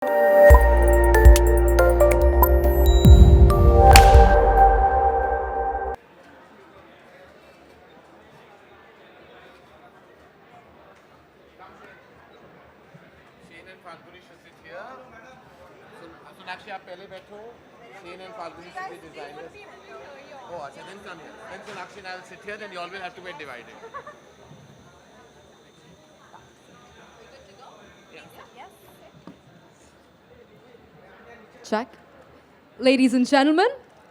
Sonakshi, आप पहले बैठो. Shane and Falguni should be designers. Oh, अच्छा, then come here. Then Sonakshi and I will sit here. Then you all will have to get divided. Check. Ladies and gentlemen,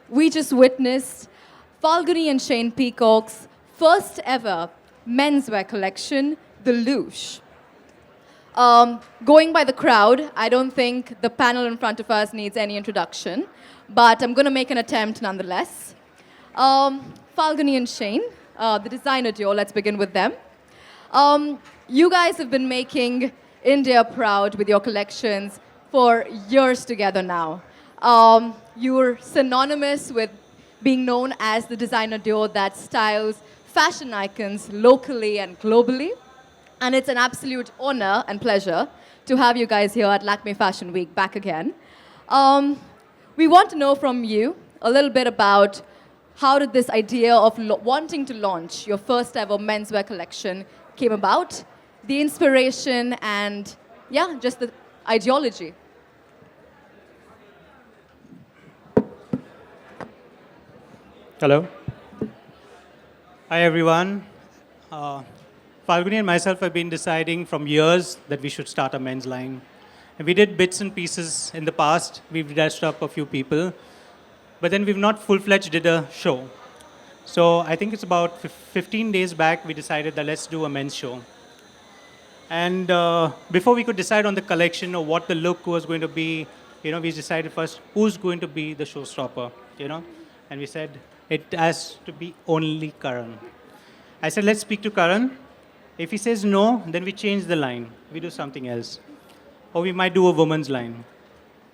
we just witnessed Falguni and Shane Peacock's first ever menswear collection, The Loosh. Going by the crowd, I don't think the panel in front of us needs any introduction, but I'm going to make an attempt nonetheless. Falguni and Shane, the designer duo, let's begin with them. You guys have been making India proud with your collections for years together now. You're synonymous with being known as the designer duo that styles fashion icons locally and globally. And it's an absolute honor and pleasure to have you guys here at Lakme Fashion Week back again. We want to know from you a little bit about how did this idea of wanting to launch your first ever menswear collection came about, the inspiration, and yeah, just the ideology. Hello. Hi, everyone. Falguni and myself have been deciding from years that we should start a men's line. And we did bits and pieces in the past. We've dressed up a few people. But then we've not full-fledged did a show. So I think it's about 15 days back, we decided that let's do a men's show. And before we could decide on the collection or what the look was going to be, we decided first who's going to be the showstopper, And we said it has to be only Karan. I said, let's speak to Karan. If he says no, then we change the line. We do something else. Or we might do a woman's line.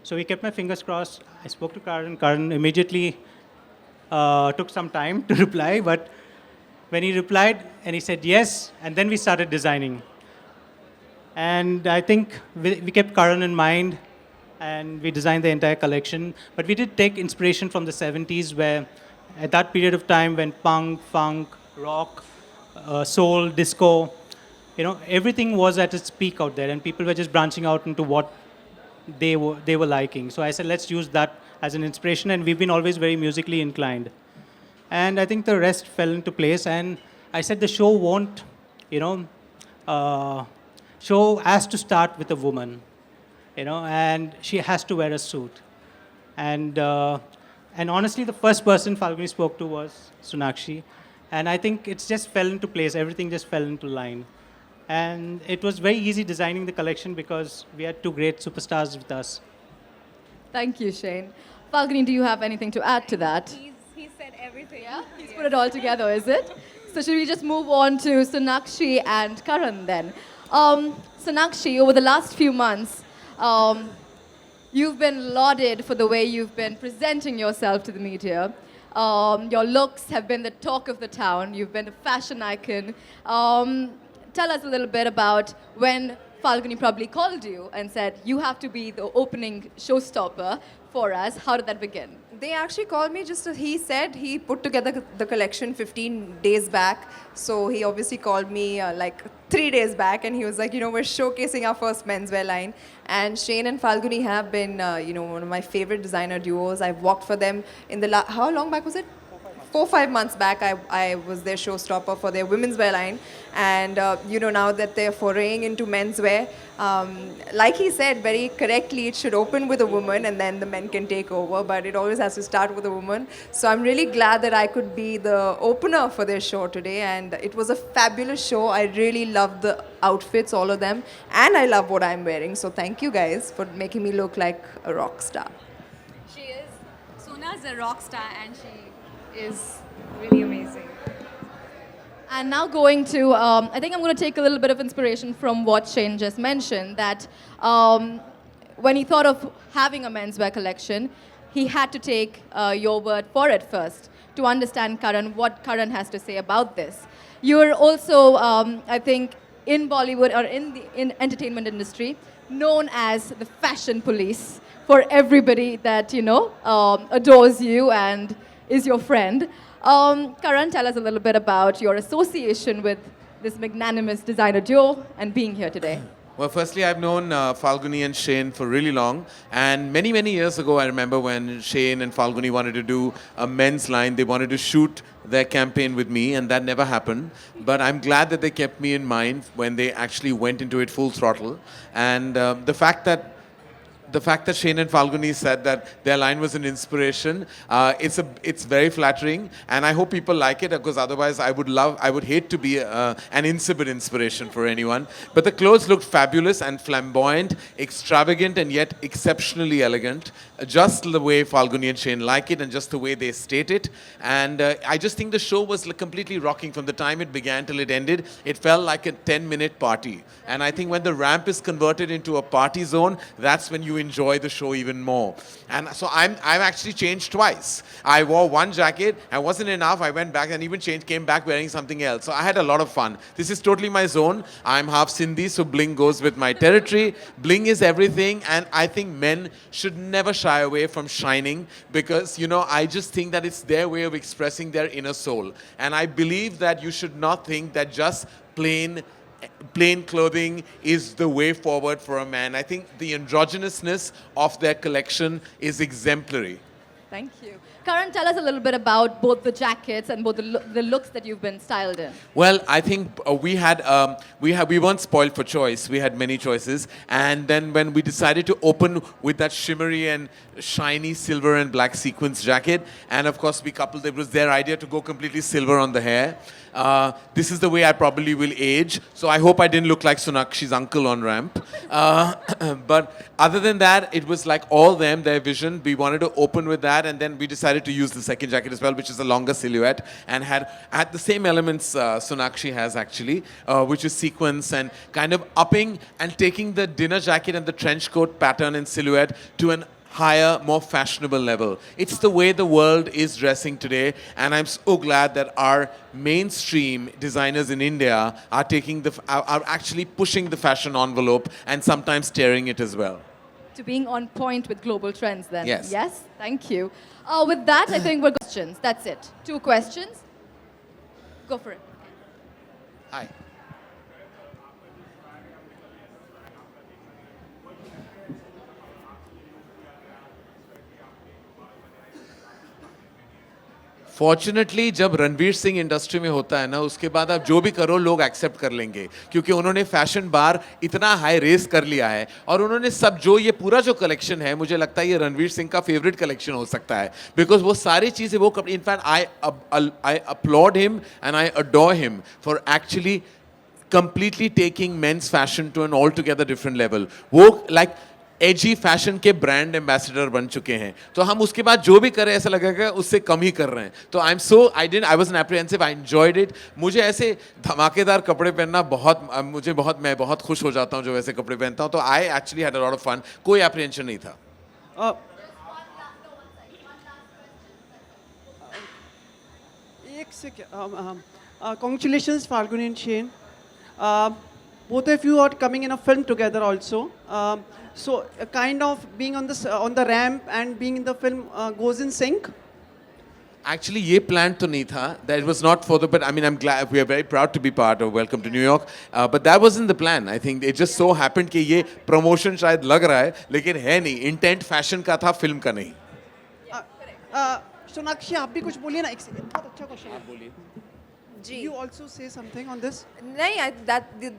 So we kept my fingers crossed. I spoke to Karan. Karan immediately took some time to reply. But when he replied and he said yes, and then we started designing. And I think we kept Karan in mind and we designed the entire collection. But we did take inspiration from the 70s where at that period of time when punk, funk, rock, soul, disco, everything was at its peak out there and people were just branching out into what they were liking. So I said, let's use that as an inspiration, and we've been always very musically inclined. And I think the rest fell into place, and I said the show won't, show has to start with a woman, and she has to wear a suit. And honestly, the first person Falguni spoke to was Sonakshi. And I think it just fell into place. Everything just fell into line. And it was very easy designing the collection because we had two great superstars with us. Thank you, Shane. Falguni, do you have anything to add to that? He said everything. Yeah? He's put it all together, is it? So should we just move on to Sonakshi and Karan then? Sonakshi, over the last few months, you've been lauded for the way you've been presenting yourself to the media. Your looks have been the talk of the town. You've been a fashion icon. Tell us a little bit about when Falguni probably called you and said, you have to be the opening showstopper for us. How did that begin? They actually called me he said he put together the collection 15 days back. So he obviously called me like 3 days back and he was like, we're showcasing our first menswear line. And Shane and Falguni have been, one of my favorite designer duos. I've worked for them in how long back was it? 4-5 months back, I was their showstopper for their women's wear line. And, now that they're foraying into menswear, like he said very correctly, it should open with a woman and then the men can take over. But it always has to start with a woman. So I'm really glad that I could be the opener for their show today. And it was a fabulous show. I really loved the outfits, all of them. And I love what I'm wearing. So thank you guys for making me look like a rock star. She is. Sona's a rock star and she is really amazing. And now going to, I think I'm going to take a little bit of inspiration from what Shane just mentioned, that when he thought of having a menswear collection, he had to take your word for it first to understand Karan, what Karan has to say about this. You're also, I think, in Bollywood or in the entertainment industry, known as the fashion police for everybody that, adores you and is your friend. Karan, tell us a little bit about your association with this magnanimous designer duo and being here today. Well, firstly, I've known Falguni and Shane for really long. And many, many years ago, I remember when Shane and Falguni wanted to do a men's line, they wanted to shoot their campaign with me, and that never happened. But I'm glad that they kept me in mind when they actually went into it full throttle. And the fact that Shane and Falguni said that their line was an inspiration, it's very flattering, and I hope people like it, because otherwise I would hate to be an insipid inspiration for anyone. But the clothes looked fabulous and flamboyant, extravagant, and yet exceptionally elegant, just the way Falguni and Shane like it, and just the way they state it. And I just think the show was completely rocking from the time it began till it ended. It felt like a 10-minute party, and I think when the ramp is converted into a party zone, that's when you enjoy the show even more. And so I've actually changed twice. I wore one jacket and wasn't enough. I went back and even came back wearing something else. So I had a lot of fun. This is totally my zone. I'm half Sindhi, so bling goes with my territory. Bling is everything, and I think men should never shy away from shining, because, I just think that it's their way of expressing their inner soul. And I believe that you should not think that just plain clothing is the way forward for a man. I think the androgynousness of their collection is exemplary. Thank you. Karan, tell us a little bit about both the jackets and both the looks that you've been styled in. Well, I think we weren't spoiled for choice. We had many choices, and then when we decided to open with that shimmery and shiny silver and black sequins jacket, and of course it was their idea to go completely silver on the hair. This is the way I probably will age, so I hope I didn't look like Sonakshi's uncle on ramp. But other than that, it was like all them, their vision. We wanted to open with that, and then we decided to use the second jacket as well, which is a longer silhouette, and had the same elements Sonakshi has actually, which is sequins and kind of upping and taking the dinner jacket and the trench coat pattern and silhouette to an higher, more fashionable level. It's the way the world is dressing today, and I'm so glad that our mainstream designers in India are actually pushing the fashion envelope and sometimes tearing it as well. To being on point with global trends then. Yes. Yes, thank you. With that, I think we're questions. That's it. 2 questions. Go for it. Hi. Fortunately जब Ranveer Singh industry में होता है ना, उसके बाद आप जो भी करो लोग एक्सेप्ट कर लेंगे, क्योंकि उन्होंने फैशन बार इतना हाई रेस कर लिया है, और उन्होंने सब ये पूरा जो कलेक्शन है, मुझे लगता है ये रणवीर सिंह का फेवरेट कलेक्शन हो सकता है, बिकॉज वो सारी चीज़ें वो in fact I applaud him and I adore him for actually completely taking men's fashion to an altogether different level. वो like एजी फैशन के ब्रांड एम्बेसडर बन चुके हैं, तो हम उसके बाद जो भी करें ऐसा लगेगा उससे कम ही कर रहे हैं. तो I was apprehensive, I enjoyed it. मुझे ऐसे धमाकेदार कपड़े पहनना मैं बहुत खुश हो जाता हूँ जो वैसे कपड़े पहनता हूँ. तो I actually had a lot of fun. कोई एप्रीहेंशन नहीं था. एक second. Congratulations, Falguni and Shane. Both of you are coming in a film together also. So kind of being on the ramp and being in the film goes in sync. Actually, ये planned तो नहीं था. That was not for the. But I mean, I'm glad. We are very proud to be part of Welcome to New York. But that wasn't the plan. I think it just so happened कि ये promotion शायद लग रहा है, लेकिन है नहीं. Intent fashion का था, film का नहीं. सोनाक्षी, आप भी कुछ बोलिए ना. एक सेकंड. बहुत अच्छा क्वेश्चन है. आप बोलिए. Do you also say something on this? नहीं,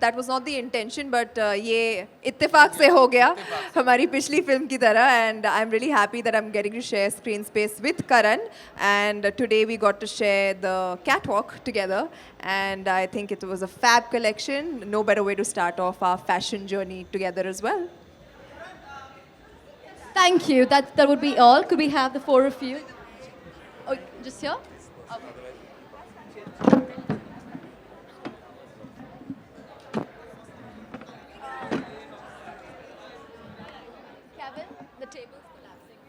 that was not the intention, but ये इत्तेफाक से हो गया हमारी पिछली फिल्म की तरह, and I'm really happy that I'm getting to share screen space with Karan, and today we got to share the catwalk together, and I think it was a fab collection. No better way to start off our fashion journey together as well. Thank you. That would be all. Could we have the 4 of you? Oh, just here? Kevin, the table's collapsing.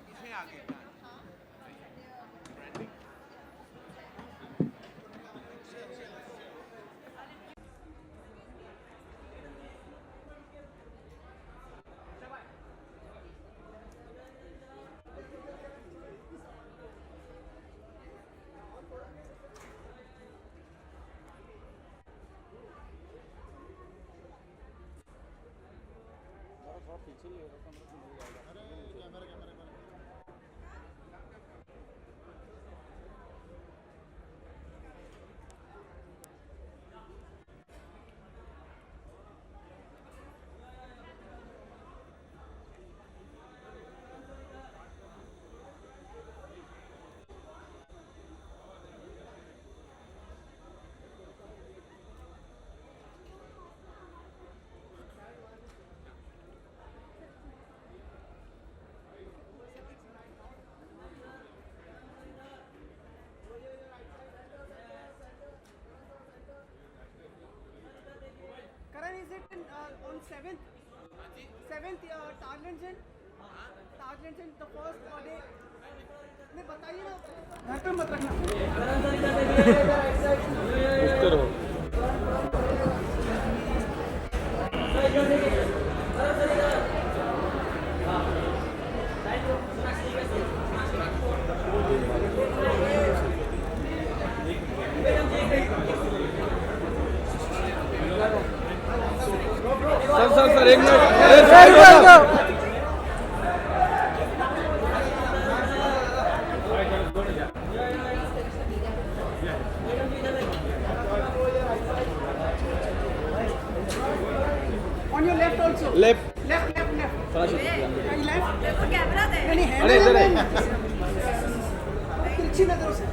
Karan, is it on 7th? 7th, Tarlington, the first day. नहीं बताइए ना, घर पे मत रखना. Sir एक minute On your left also. Left Left. And left. नहीं है अरे इधर है तिरछी नजरों से.